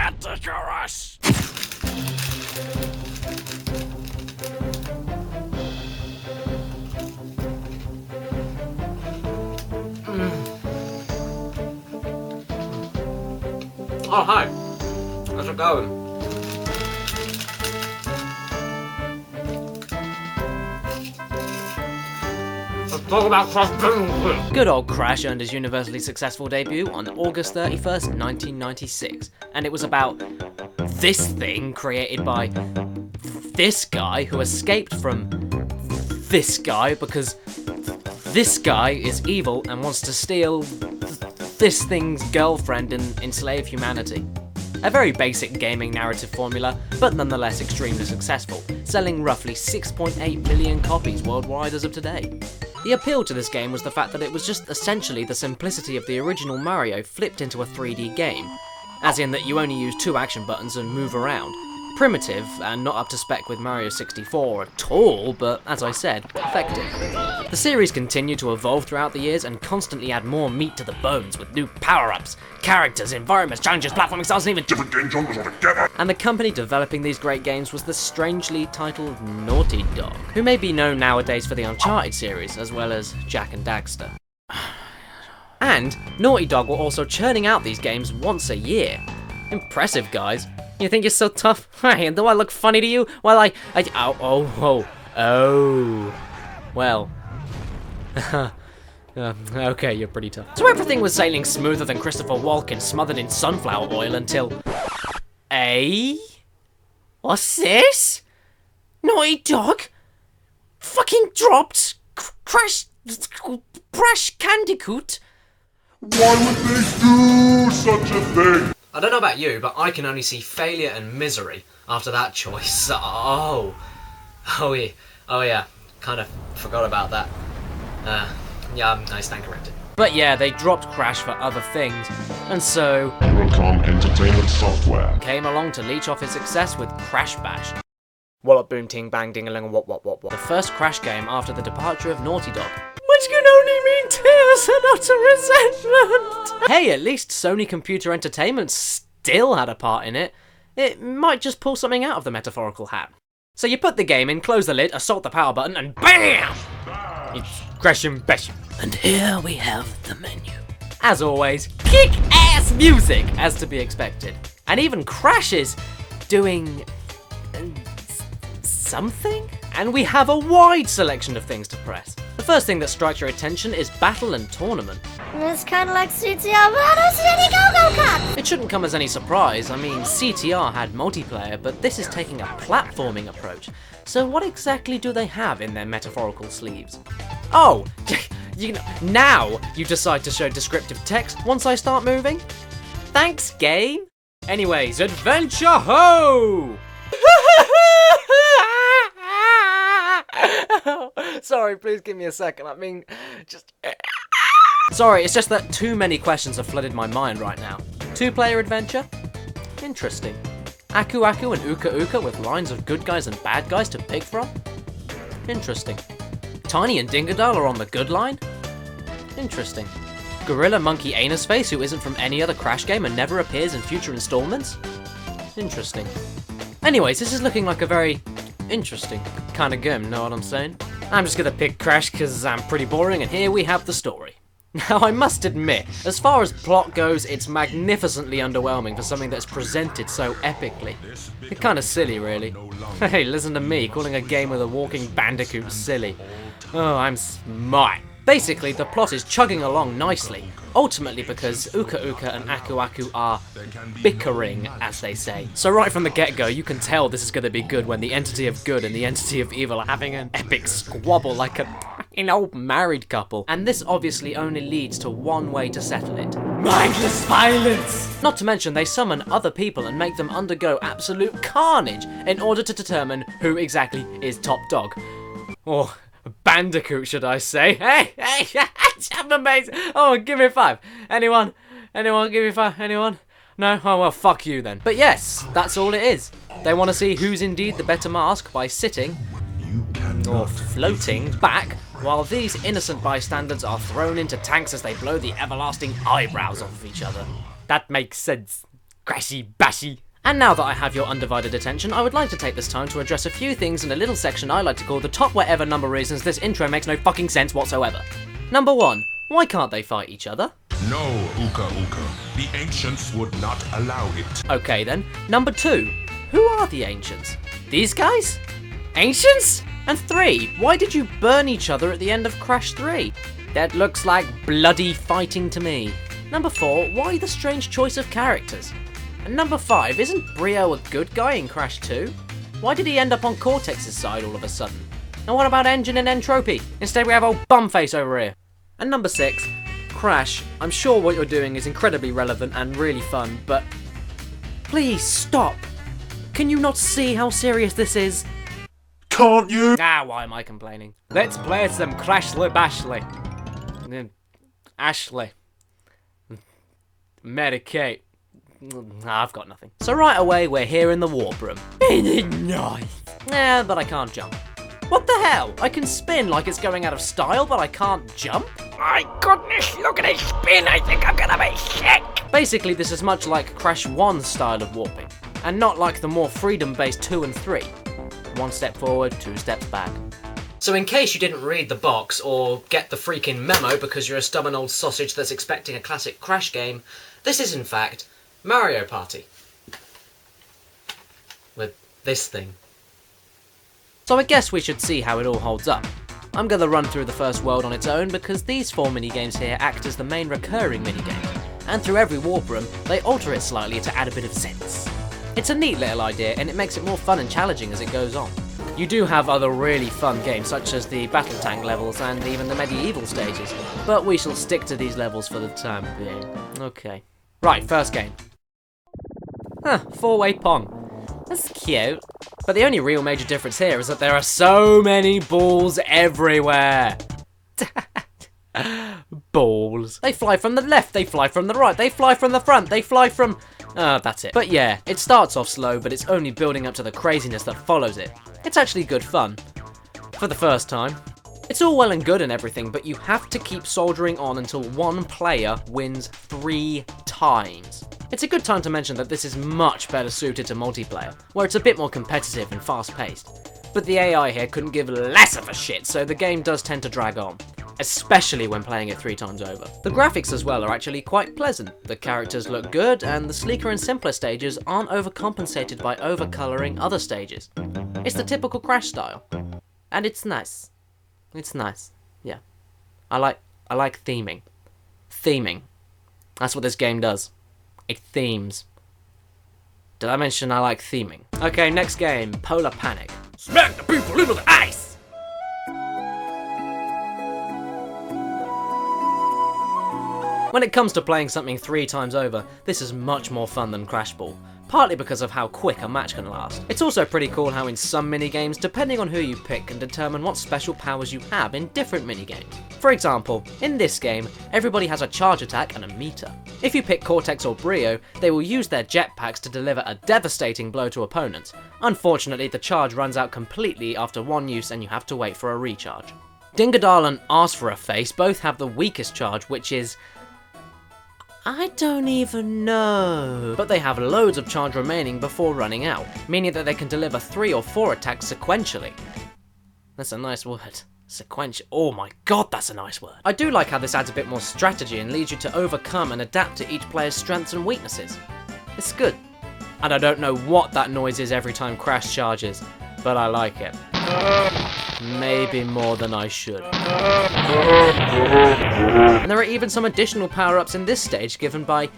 Caddicarus! Oh, hi. How's it going? Let's talk about Crash Bandicoot. Good old Crash earned his universally successful debut on August 31st, 1996, and it was about this thing created by this guy who escaped from this guy because this guy is evil and wants to steal this thing's girlfriend and enslave humanity. A very basic gaming narrative formula, but nonetheless extremely successful, selling roughly 6.8 million copies worldwide as of today. The appeal to this game was the fact that it was just essentially the simplicity of the original Mario flipped into a 3D game, as in that you only use 2 action buttons and move around. Primitive, and not up to spec with Mario 64 at all, but as I said, effective. The series continued to evolve throughout the years and constantly add more meat to the bones with new power-ups, characters, environments, challenges, platforming styles, and even Different game genres altogether. and the company developing these great games was the strangely titled Naughty Dog, who may be known nowadays for the Uncharted series, as well as Jak and Daxter. And Naughty Dog were also churning out these games once a year. Impressive, guys. You think you're so tough? Hey, and do I look funny to you? Well, well. Okay, you're pretty tough. So everything was sailing smoother than Christopher Walken smothered in sunflower oil until... What's this? Naughty Dog? Fucking dropped? Crash Bandicoot? Why would they do such a thing? I don't know about you, but I can only see failure and misery after that choice. Oh yeah, kind of forgot about that. Yeah, I stand corrected. But yeah, they dropped Crash for other things, and so Eurocom Entertainment Software came along to leech off his success with Crash Bash. Wallop boom ting bang ding-a-ling what. The first Crash game after the departure of Naughty Dog. Which can only mean tears and utter resentment. Hey, at least Sony Computer Entertainment still had a part in it. It might just pull something out of the metaphorical hat. So you put the game in, close the lid, assault the power button, and BAM! It's Crash and Bash. And here we have the menu. As always, kick-ass music, as to be expected. And even Crash is doing... something? And we have a wide selection of things to press. The first thing that strikes your attention is Battle and Tournament. It's kind of like CTR, but a City Go-Go Cup! It shouldn't come as any surprise. I mean, CTR had multiplayer, but this is taking a platforming approach. So what exactly do they have in their metaphorical sleeves? Oh, now you decide to show descriptive text once I start moving? Thanks, game. Anyways, adventure ho! Sorry, please give me a second. I mean, just... Sorry, it's just that too many questions have flooded my mind right now. 2-player adventure? Interesting. Aku Aku and Uka Uka with lines of good guys and bad guys to pick from? Interesting. Tiny and Dingodile are on the good line? Interesting. Gorilla Monkey Anus Face, who isn't from any other Crash game and never appears in future installments? Interesting. Anyways, this is looking like a very interesting kind of game, know what I'm saying? I'm just gonna pick Crash because I'm pretty boring, and here we have the story. Now, I must admit, as far as plot goes, it's magnificently underwhelming for something that's presented so epically. It's kind of silly, really. Hey, listen to me, calling a game with a walking bandicoot silly. Oh, I'm smart. Basically, the plot is chugging along nicely, ultimately because Uka Uka and Aku Aku are bickering, as they say. So right from the get-go, you can tell this is going to be good when the entity of good and the entity of evil are having an epic squabble like an old married couple. And this obviously only leads to one way to settle it. Mindless violence! Not to mention they summon other people and make them undergo absolute carnage in order to determine who exactly is top dog. Or... Bandicoot, should I say? Hey, I'm amazing. Oh, give me 5. Anyone, give me 5. Anyone? No? Oh, well, fuck you then. But yes, that's all it is. They want to see who's indeed the better mask by sitting, or floating, back, while these innocent bystanders are thrown into tanks as they blow the everlasting eyebrows off of each other. That makes sense. Crashy bashy. And now that I have your undivided attention, I would like to take this time to address a few things in a little section I like to call the top whatever number reasons this intro makes no fucking sense whatsoever. Number 1. Why can't they fight each other? No, Uka Uka. The ancients would not allow it. Okay then. Number 2. Who are the ancients? These guys? Ancients? And 3. Why did you burn each other at the end of Crash 3? That looks like bloody fighting to me. Number 4. Why the strange choice of characters? And number 5. Isn't Brio a good guy in Crash 2? Why did he end up on Cortex's side all of a sudden? And what about Engine and Entropy? Instead we have old Bumface over here. And number 6. Crash, I'm sure what you're doing is incredibly relevant and really fun, but please stop. Can you not see how serious this is? Can't you? Ah, why am I complaining? Let's play some Crashly Bashley. Ashley. Mary-Kate. I've got nothing. So right away, we're here in the warp room. Nice. Yeah, but I can't jump. What the hell? I can spin like it's going out of style, but I can't jump? My goodness, look at it spin, I think I'm gonna be sick! Basically, this is much like Crash 1's style of warping, and not like the more freedom-based 2 and 3. 1 step forward, 2 steps back. So in case you didn't read the box, or get the freaking memo because you're a stubborn old sausage that's expecting a classic Crash game, this is in fact Mario Party. With this thing. So I guess we should see how it all holds up. I'm going to run through the first world on its own because these 4 minigames here act as the main recurring minigame, and through every warp room they alter it slightly to add a bit of sense. It's a neat little idea and it makes it more fun and challenging as it goes on. You do have other really fun games such as the Battle Tank levels and even the medieval stages, but we shall stick to these levels for the time being. Okay. Right, first game. Huh, 4-way Pong. That's cute. But the only real major difference here is that there are so many balls everywhere. Balls. They fly from the left, they fly from the right, they fly from the front, they fly from... that's it. But yeah, it starts off slow, but it's only building up to the craziness that follows it. It's actually good fun. For the first time. It's all well and good and everything, but you have to keep soldiering on until one player wins 3 times. It's a good time to mention that this is much better suited to multiplayer, where it's a bit more competitive and fast-paced. But the AI here couldn't give less of a shit, so the game does tend to drag on, especially when playing it 3 times over. The graphics as well are actually quite pleasant, the characters look good, and the sleeker and simpler stages aren't overcompensated by overcolouring other stages. It's the typical Crash style, and it's nice. It's nice, yeah. I like theming. Theming. That's what this game does. It themes. Did I mention I like theming? Okay, next game, Polar Panic. Smack the people into the ice! When it comes to playing something 3 times over, this is much more fun than Crash Ball, partly because of how quick a match can last. It's also pretty cool how in some minigames, depending on who you pick, can determine what special powers you have in different minigames. For example, in this game, everybody has a charge attack and a meter. If you pick Cortex or Brio, they will use their jetpacks to deliver a devastating blow to opponents. Unfortunately, the charge runs out completely after 1 use and you have to wait for a recharge. Dingodile and Ask for a Face both have the weakest charge, which is... I don't even know. But they have loads of charge remaining before running out, meaning that they can deliver 3 or 4 attacks sequentially. That's a nice word. Sequential. Oh my god, that's a nice word. I do like how this adds a bit more strategy and leads you to overcome and adapt to each player's strengths and weaknesses. It's good. And I don't know what that noise is every time Crash charges, but I like it. Maybe more than I should. And there are even some additional power-ups in this stage given by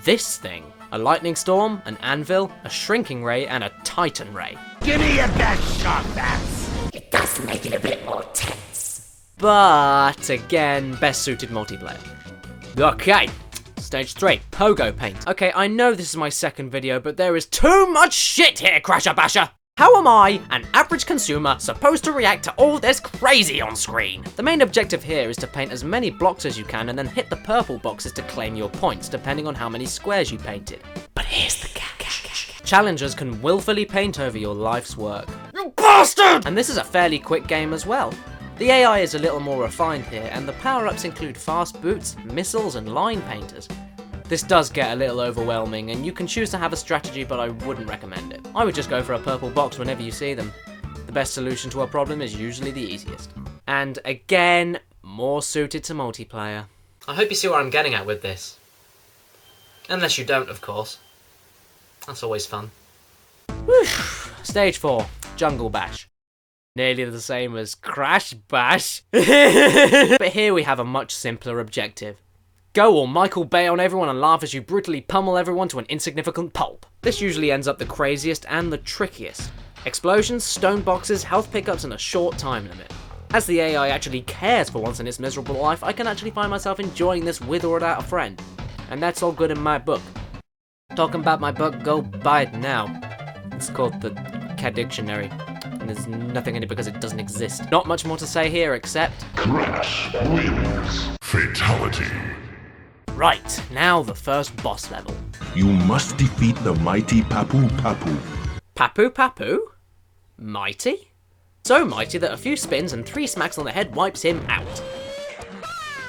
this thing. A lightning storm, an anvil, a shrinking ray, and a titan ray. Give me your best shot, Bats! It does make it a bit more tense. But again, best suited multiplayer. Okay, stage 3, Pogo Paint. Okay, I know this is my second video, but there is too much shit here, Crasher Basher! How am I, an average consumer, supposed to react to all this crazy on screen? The main objective here is to paint as many blocks as you can and then hit the purple boxes to claim your points, depending on how many squares you painted. But here's the catch. Challengers can willfully paint over your life's work. You bastard! And this is a fairly quick game as well. The AI is a little more refined here, and the power-ups include fast boots, missiles, and line painters. This does get a little overwhelming, and you can choose to have a strategy, but I wouldn't recommend it. I would just go for a purple box whenever you see them. The best solution to a problem is usually the easiest. And again, more suited to multiplayer. I hope you see what I'm getting at with this. Unless you don't, of course. That's always fun. Whew. Stage 4, Jungle Bash. Nearly the same as Crash Bash. But here we have a much simpler objective. Go all Michael Bay on everyone and laugh as you brutally pummel everyone to an insignificant pulp. This usually ends up the craziest and the trickiest. Explosions, stone boxes, health pickups and a short time limit. As the AI actually cares for once in its miserable life, I can actually find myself enjoying this with or without a friend. And that's all good in my book. Talking about my book, go buy it now. It's called the Caddicarus, and there's nothing in it because it doesn't exist. Not much more to say here except... Crash wins. Fatality. Right, now the first boss level. You must defeat the mighty Papu Papu. Papu Papu? Mighty? So mighty that a few spins and 3 smacks on the head wipes him out.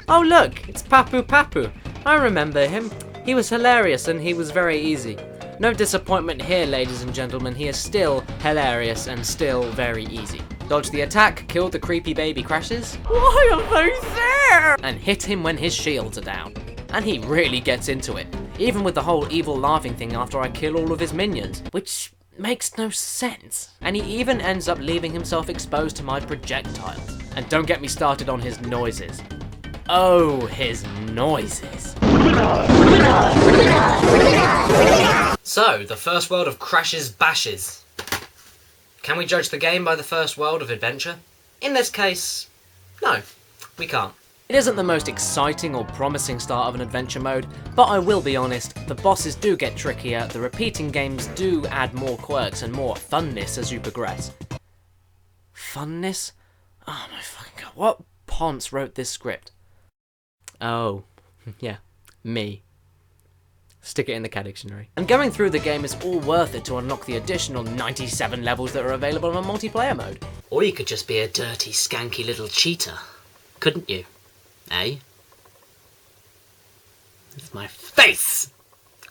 Oh look, it's Papu Papu. I remember him. He was hilarious and he was very easy. No disappointment here, ladies and gentlemen. He is still hilarious and still very easy. Dodge the attack, kill the creepy baby crashes. Why are they there? And hit him when his shields are down. And he really gets into it. Even with the whole evil laughing thing after I kill all of his minions. Which makes no sense. And he even ends up leaving himself exposed to my projectiles. And don't get me started on his noises. Oh, his noises. So, the first world of Crash's Bashes. Can we judge the game by the first world of adventure? In this case, no, we can't. It isn't the most exciting or promising start of an adventure mode, but I will be honest, the bosses do get trickier, the repeating games do add more quirks and more funness as you progress. Funness? Oh my fucking god, what ponce wrote this script? Oh, yeah, me. Stick it in the Caddicarus. And going through the game is all worth it to unlock the additional 97 levels that are available on multiplayer mode. Or you could just be a dirty, skanky little cheater, couldn't you? Eh? It's my face!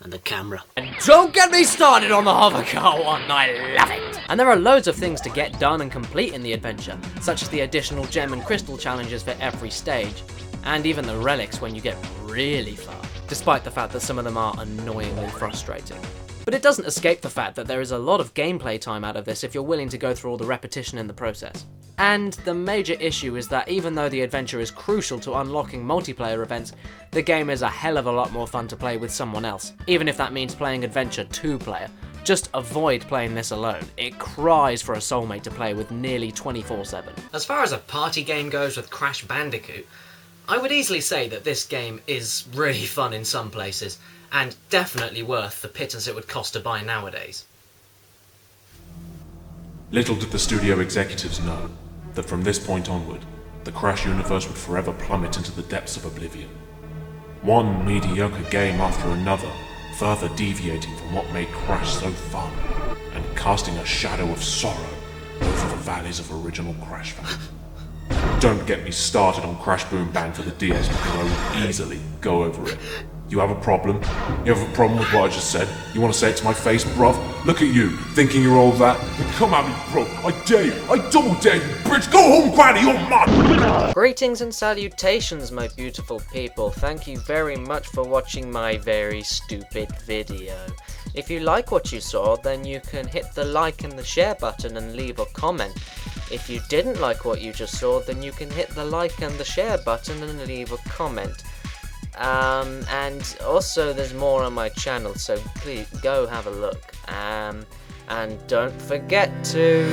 And the camera. And don't get me started on the hovercar one, I love it! And there are loads of things to get done and complete in the adventure, such as the additional gem and crystal challenges for every stage, and even the relics when you get really far, despite the fact that some of them are annoyingly frustrating. But it doesn't escape the fact that there is a lot of gameplay time out of this if you're willing to go through all the repetition in the process. And the major issue is that even though the adventure is crucial to unlocking multiplayer events, the game is a hell of a lot more fun to play with someone else, even if that means playing adventure 2-player. Just avoid playing this alone. It cries for a soulmate to play with nearly 24/7. As far as a party game goes with Crash Bandicoot, I would easily say that this game is really fun in some places, and definitely worth the pittance it would cost to buy nowadays. Little did the studio executives know that from this point onward, the Crash universe would forever plummet into the depths of oblivion. One mediocre game after another, further deviating from what made Crash so fun, and casting a shadow of sorrow over the valleys of original Crash fans. Don't get me started on Crash Boom Bang for the DS because I will easily go over it. You have a problem? You have a problem with what I just said? You want to say it to my face, bruv? Look at you, thinking you're all that? Come at me, bro. I dare you. I double dare you, bitch. Go home, granny. You're mad. Greetings and salutations, my beautiful people. Thank you very much for watching my very stupid video. If you like what you saw, then you can hit the like and the share button and leave a comment. If you didn't like what you just saw, then you can hit the like and the share button and leave a comment. And also there's more on my channel, so please go have a look. And don't forget to...